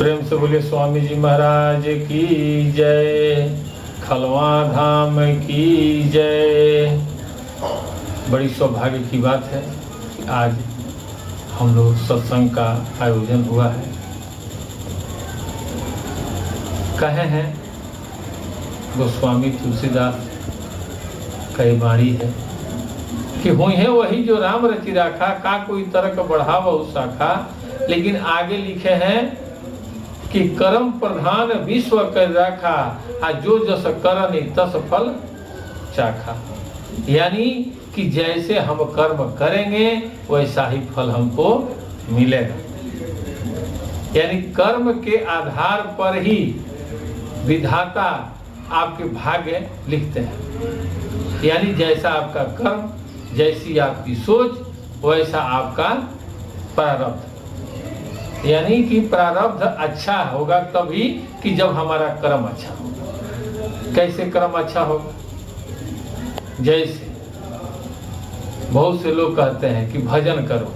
प्रेम से बोलिए स्वामी जी महाराज की जय, खलवा धाम की जय। बड़ी सौभाग्य की बात है कि आज हम लोग सत्संग का आयोजन हुआ है। कहे हैं गोस्वामी तुलसीदास कई बाणी है कि हुई है वही जो राम रचि राखा, का कोई तर्क बढ़ावा शाखा। लेकिन आगे लिखे हैं कि कर्म प्रधान विश्व कर राखा, आ जो जस करनी तस फल चाखा। यानी कि जैसे हम कर्म करेंगे वैसा ही फल हमको मिलेगा। यानी कर्म के आधार पर ही विधाता आपके भाग्य लिखते हैं। यानी जैसा आपका कर्म, जैसी आपकी सोच, वैसा आपका प्रारब्ध। यानी कि प्रारब्ध अच्छा होगा तभी कि जब हमारा कर्म अच्छा होगा। कैसे कर्म अच्छा होगा? जैसे बहुत से लोग कहते हैं कि भजन करो।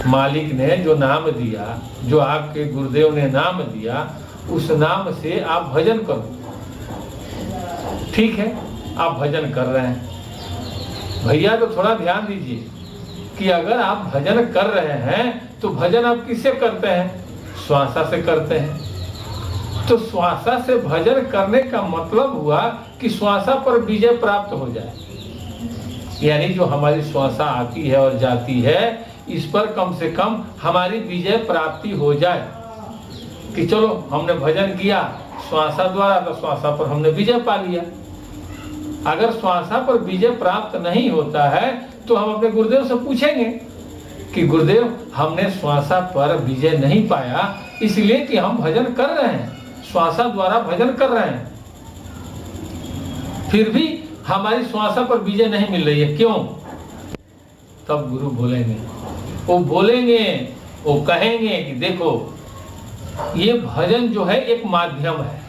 मालिक ने जो नाम दिया, जो आपके गुरुदेव ने नाम दिया, उस नाम से आप भजन करो। ठीक है, आप भजन कर रहे हैं भैया, तो थोड़ा ध्यान दीजिए कि अगर आप भजन कर रहे हैं तो भजन आप किससे करते हैं? श्वासा से करते हैं। तो श्वासा से भजन करने का मतलब हुआ कि श्वासा पर विजय प्राप्त हो जाए। यानी जो हमारी श्वासा आती है और जाती है, इस पर कम से कम हमारी विजय प्राप्ति हो जाए कि चलो हमने भजन किया श्वासा द्वारा, तो श्वासा पर हमने विजय पा लिया। अगर श्वासा पर विजय प्राप्त नहीं होता है तो हम अपने गुरुदेव से पूछेंगे कि गुरुदेव हमने श्वासा पर विजय नहीं पाया, इसलिए कि हम भजन कर रहे हैं, श्वासा द्वारा भजन कर रहे हैं, फिर भी हमारी श्वासा पर विजय नहीं मिल रही है, क्यों? तब गुरु बोलेंगे, वो कहेंगे कि देखो ये भजन जो है एक माध्यम है।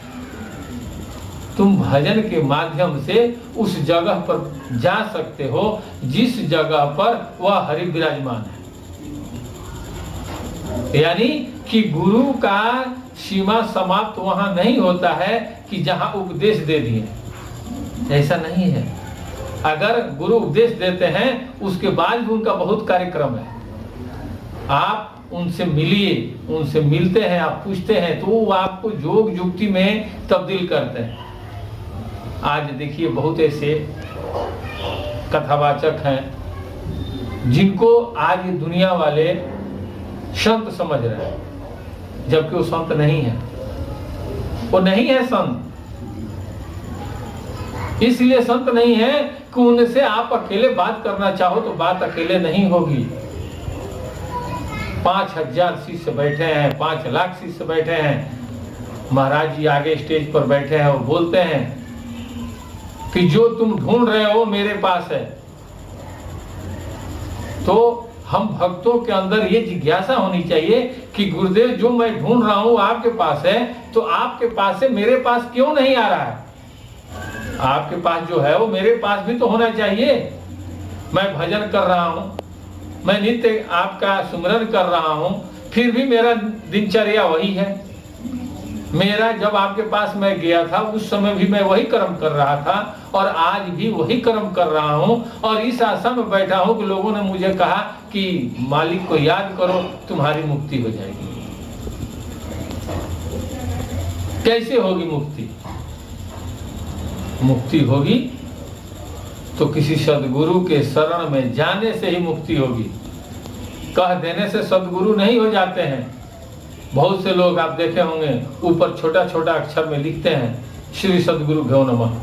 तुम भजन के माध्यम से उस जगह पर जा सकते हो जिस जगह पर वह हरि विराजमान है। यानी कि गुरु का सीमा समाप्त वहां नहीं होता है कि जहां उपदेश दे दिए, ऐसा नहीं है। अगर गुरु उपदेश देते हैं उसके बाद भी उनका बहुत कार्यक्रम है। आप उनसे मिलिए, उनसे मिलते हैं, आप पूछते हैं तो वो आपको योग युक्ति में तब्दील करते हैं। आज देखिए बहुत ऐसे कथावाचक हैं जिनको आज ये दुनिया वाले संत समझ रहे हैं, जबकि वो संत नहीं है। वो नहीं है संत। इसलिए संत नहीं है कि उनसे आप अकेले बात करना चाहो तो बात अकेले नहीं होगी। 5000 शिष्य बैठे हैं, 5 लाख शिष्य बैठे हैं, महाराज जी आगे स्टेज पर बैठे हैं, वो बोलते हैं कि जो तुम ढूंढ रहे हो मेरे पास है। तो हम भक्तों के अंदर ये जिज्ञासा होनी चाहिए कि गुरुदेव जो मैं ढूंढ रहा हूं आपके पास है, तो आपके पास से मेरे पास क्यों नहीं आ रहा है? आपके पास जो है वो मेरे पास भी तो होना चाहिए। मैं भजन कर रहा हूं, मैं नित्य आपका सुमिरन कर रहा हूं, फिर भी मेरा दिनचर्या वही है। मेरा जब आपके पास मैं गया था उस समय भी मैं वही कर्म कर रहा था और आज भी वही कर्म कर रहा हूं। और इस आशा में बैठा हूं कि लोगों ने मुझे कहा कि मालिक को याद करो तुम्हारी मुक्ति हो जाएगी। कैसे होगी मुक्ति? मुक्ति होगी तो किसी सदगुरु के शरण में जाने से ही मुक्ति होगी। कह देने से सदगुरु नहीं हो जाते हैं। बहुत से लोग आप देखे होंगे ऊपर छोटा छोटा अक्षर में लिखते हैं श्री सदगुरु भ्यो नमः,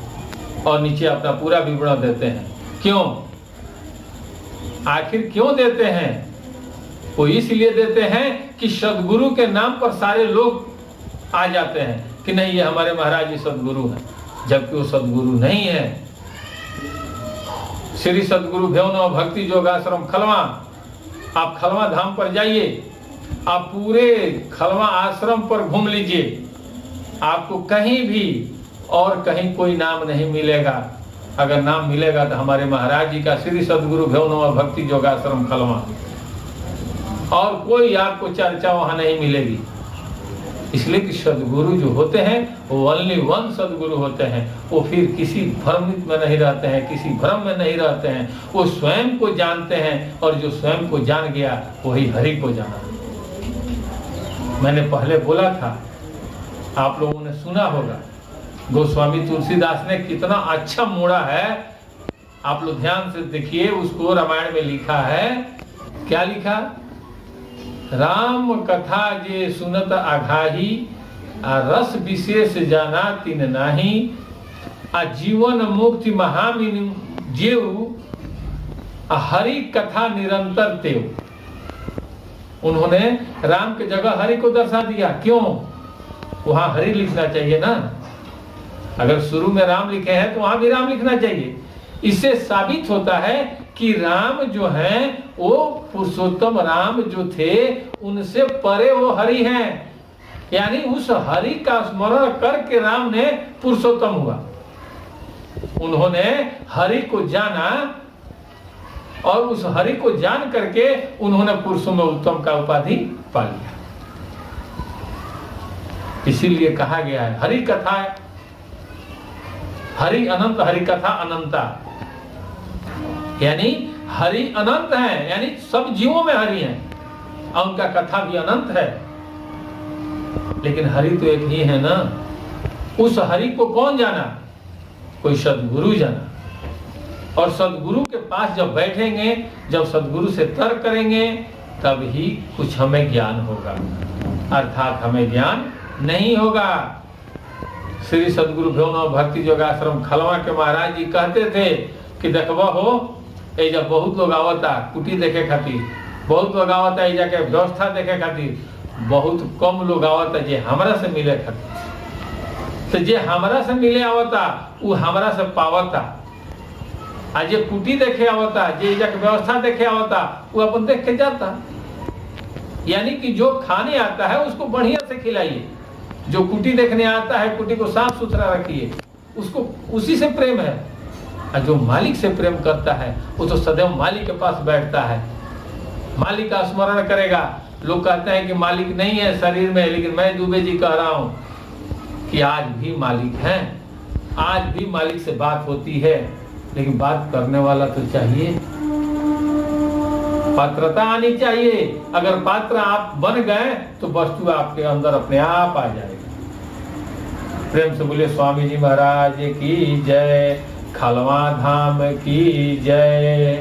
और नीचे अपना पूरा विवरण देते हैं। क्यों? आखिर क्यों देते हैं? वो इसलिए देते हैं कि सदगुरु के नाम पर सारे लोग आ जाते हैं कि नहीं ये हमारे महाराज जी सदगुरु हैं, जबकि वो सदगुरु नहीं है। श्री सदगुरु भ्यो नमः भक्ति योगाश्रम खलवा, आप खलवा धाम पर जाइए, आप पूरे खलवा आश्रम पर घूम लीजिए, आपको कहीं भी और कहीं कोई नाम नहीं मिलेगा। अगर नाम मिलेगा तो हमारे महाराज जी का श्री सदगुरु भ्यो नमः भक्ति योगाश्रम खलवा, और कोई आपको चर्चा वहां नहीं मिलेगी। इसलिए कि सदगुरु जो होते हैं वो ओनली वन सदगुरु होते हैं। वो फिर किसी भ्रमित में नहीं रहते हैं, किसी भ्रम में नहीं रहते हैं। वो स्वयं को जानते हैं और जो स्वयं को जान गया वही हरि को जाना। मैंने पहले बोला था, आप लोगों ने सुना होगा, गोस्वामी तुलसीदास ने कितना अच्छा मोड़ा है। आप लोग ध्यान से देखिए, उसको रामायण में लिखा है। क्या लिखा? राम कथा जे सुनत आघाही, आ रस विशेष जाना तिन नाही, आ जीवन मुक्ति महामिन जेऊ, आ हरि कथा निरंतर तेव। उन्होंने राम के जगह हरि को दर्शा दिया। क्यों? वहां हरि लिखना चाहिए ना। अगर शुरू में राम लिखे हैं तो वहां भी राम लिखना चाहिए। इससे साबित होता है कि राम जो हैं वो पुरुषोत्तम राम जो थे उनसे परे वो हरि हैं। यानी उस हरि का स्मरण करके राम ने पुरुषोत्तम हुआ। उन्होंने हरि को जाना और उस हरि को जान करके उन्होंने पुरुषों में उत्तम का उपाधि पा लिया। इसीलिए कहा गया है हरि कथा, हरि अनंत, हरि कथा अनंता। यानी हरि अनंत है, यानी सब जीवों में हरि है और उनका कथा भी अनंत है। लेकिन हरि तो एक ही है ना। उस हरि को कौन जाना? कोई सदगुरु जाना। और सदगुरु के पास जब बैठेंगे, जब सदगुरु से तर्क करेंगे, तब ही कुछ हमें ज्ञान होगा, अर्थात हमें ज्ञान नहीं होगा। श्री सदगुरु भ्योम भक्ति योगाश्रम खलवा के महाराज जी कहते थे कि देखबा हो, ए जब बहुत लोग आवता कुटी देखे खातिर, बहुत लोग आवता ए जाके व्यवस्था देखे खातिर, बहुत कम लोग आवता जे हमरा से मिले खातिर। तो जे हमरा से मिले आवता वो हमरा से पावता, आ जे कुटी देखे आवता, जे जाके व्यवस्था देखे आवता, वो अपन देख के जाता। यानी कि जो खाने आता है उसको बढ़िया से खिलाइए। जो कुटी देखने आता है, कुटी को साफ सुथरा रखिए, उसको उसी से प्रेम है। और जो मालिक से प्रेम करता है वो तो सदैव मालिक के पास बैठता है, मालिक का स्मरण करेगा। लोग कहते हैं कि मालिक नहीं है शरीर में, लेकिन मैं दुबे जी कह रहा हूं कि आज भी मालिक हैं, आज भी मालिक से बात होती है। लेकिन बात करने वाला तो चाहिए, पात्रता आनी चाहिए। अगर पात्र आप बन गए तो वस्तु आपके अंदर अपने आप आ जाएगी। प्रेम से बोले स्वामी जी महाराज की जय, खलवा धाम की जय।